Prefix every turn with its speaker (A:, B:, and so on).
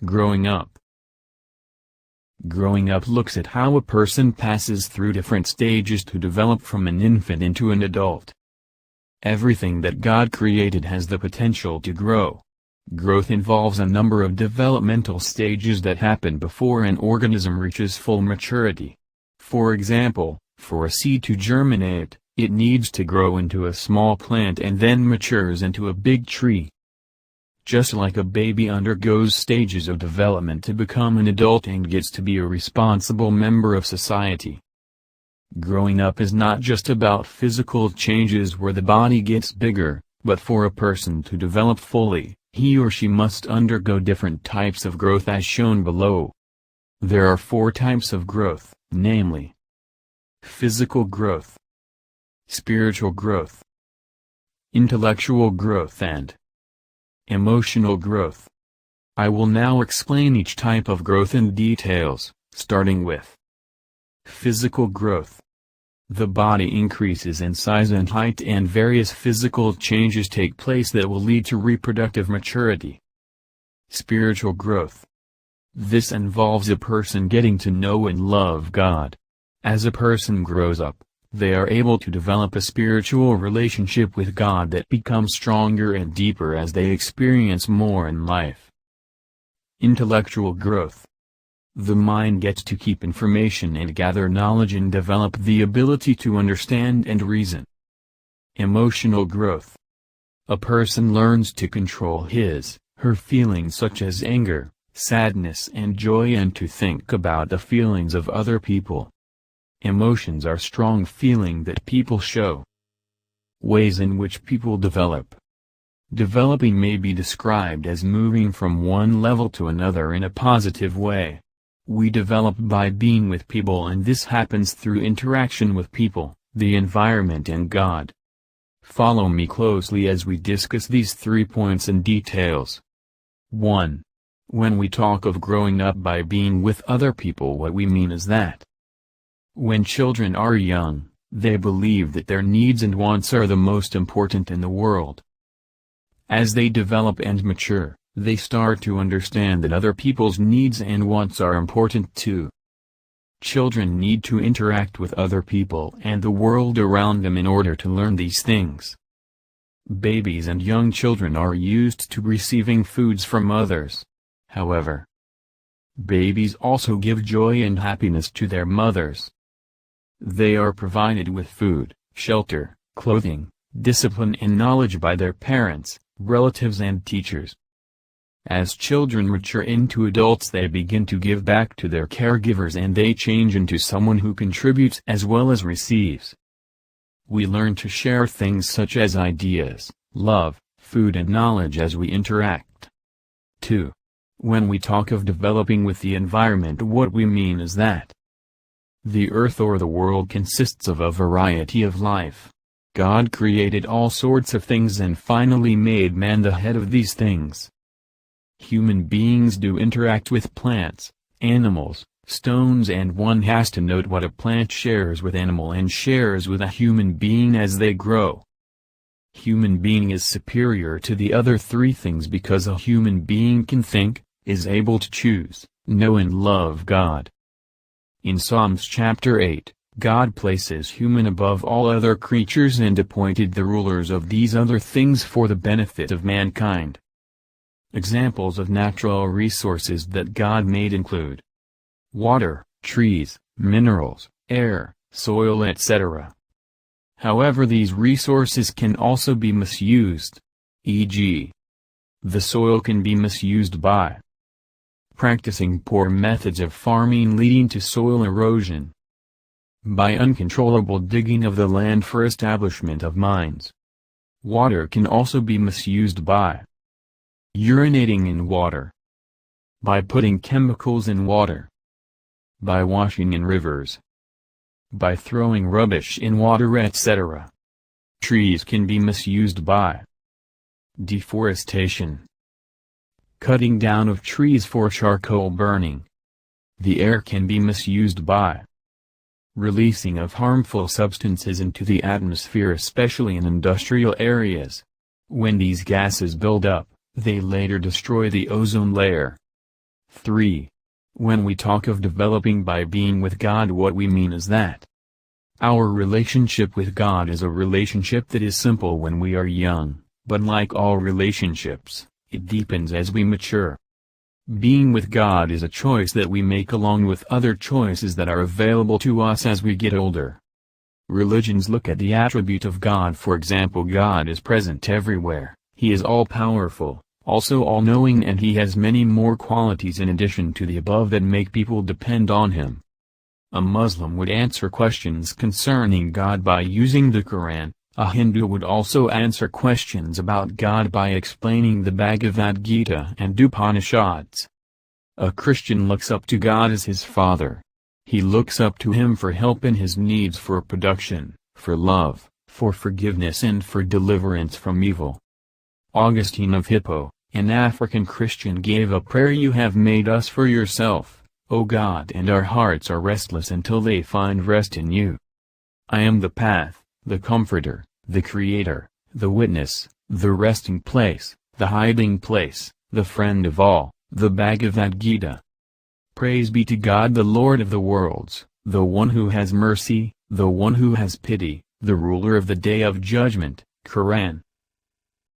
A: Growing up. Growing up looks at how a person passes through different stages to develop from an infant into an adult. Everything that God created has the potential to grow. Growth involves a number of developmental stages that happen before an organism reaches full maturity. For example, for a seed to germinate, it needs to grow into a small plant and then matures into a big tree. Just like a baby undergoes stages of development to become an adult and gets to be a responsible member of society. Growing up is not just about physical changes where the body gets bigger, but for a person to develop fully, he or she must undergo different types of growth as shown below. There are 4 types of growth, namely: physical growth, spiritual growth, intellectual growth and emotional growth. I will now explain each type of growth in details, starting with physical growth. The body increases in size and height and various physical changes take place that will lead to reproductive maturity. Spiritual growth. This involves a person getting to know and love God. As a person grows up, they are able to develop a spiritual relationship with God that becomes stronger and deeper as they experience more in life. Intellectual growth. The mind gets to keep information and gather knowledge and develop the ability to understand and reason. Emotional growth. A person learns to control her feelings such as anger, sadness and joy and to think about the feelings of other people. Emotions are strong feeling that people show. Ways in which people develop. Developing may be described as moving from one level to another in a positive way. We develop by being with people, and this happens through interaction with people, the environment and God. Follow me closely as we discuss these 3 points in details. 1. When we talk of growing up by being with other people, what we mean is that when children are young, they believe that their needs and wants are the most important in the world. As they develop and mature, they start to understand that other people's needs and wants are important too. Children need to interact with other people and the world around them in order to learn these things. Babies and young children are used to receiving foods from others. However, babies also give joy and happiness to their mothers. They are provided with food, shelter, clothing, discipline and knowledge by their parents, relatives and teachers. As children mature into adults, they begin to give back to their caregivers and they change into someone who contributes as well as receives. We learn to share things such as ideas, love, food and knowledge as we interact. 2. When we talk of developing with the environment, what we mean is that the earth or the world consists of a variety of life. God created all sorts of things and finally made man the head of these things. Human beings do interact with plants, animals, stones, and one has to note what a plant shares with animal and shares with a human being as they grow. Human being is superior to the other 3 things because a human being can think, is able to choose, know and love God. In Psalms chapter 8, God places human above all other creatures and appointed the rulers of these other things for the benefit of mankind. Examples of natural resources that God made include water, trees, minerals, air, soil, etc. However, these resources can also be misused. E.g., the soil can be misused by practicing poor methods of farming leading to soil erosion, by uncontrollable digging of the land for establishment of mines. Water can also be misused by urinating in water, by putting chemicals in water, by washing in rivers, by throwing rubbish in water, etc. Trees can be misused by deforestation, cutting down of trees for charcoal burning. The air can be misused by releasing of harmful substances into the atmosphere, especially in industrial areas. When these gases build up, they later destroy the ozone layer. 3. When we talk of developing by being with God, what we mean is that our relationship with God is a relationship that is simple when we are young, but like all relationships, it deepens as we mature. Being with God is a choice that we make along with other choices that are available to us as we get older. Religions look at the attribute of God. For example, God is present everywhere, He is all-powerful, also all-knowing, and He has many more qualities in addition to the above that make people depend on Him. A Muslim would answer questions concerning God by using the Quran. A Hindu would also answer questions about God by explaining the Bhagavad Gita and Upanishads. A Christian looks up to God as his Father. He looks up to Him for help in his needs, for production, for love, for forgiveness, and for deliverance from evil. Augustine of Hippo, an African Christian, gave a prayer: "You have made us for yourself, O God, and our hearts are restless until they find rest in you. I am the path, the comforter, the creator, the witness, the resting place, the hiding place, the friend of all." The Bhagavad Gita. Praise be to God, the Lord of the worlds, the one who has mercy, the one who has pity, the ruler of the day of judgment. Quran.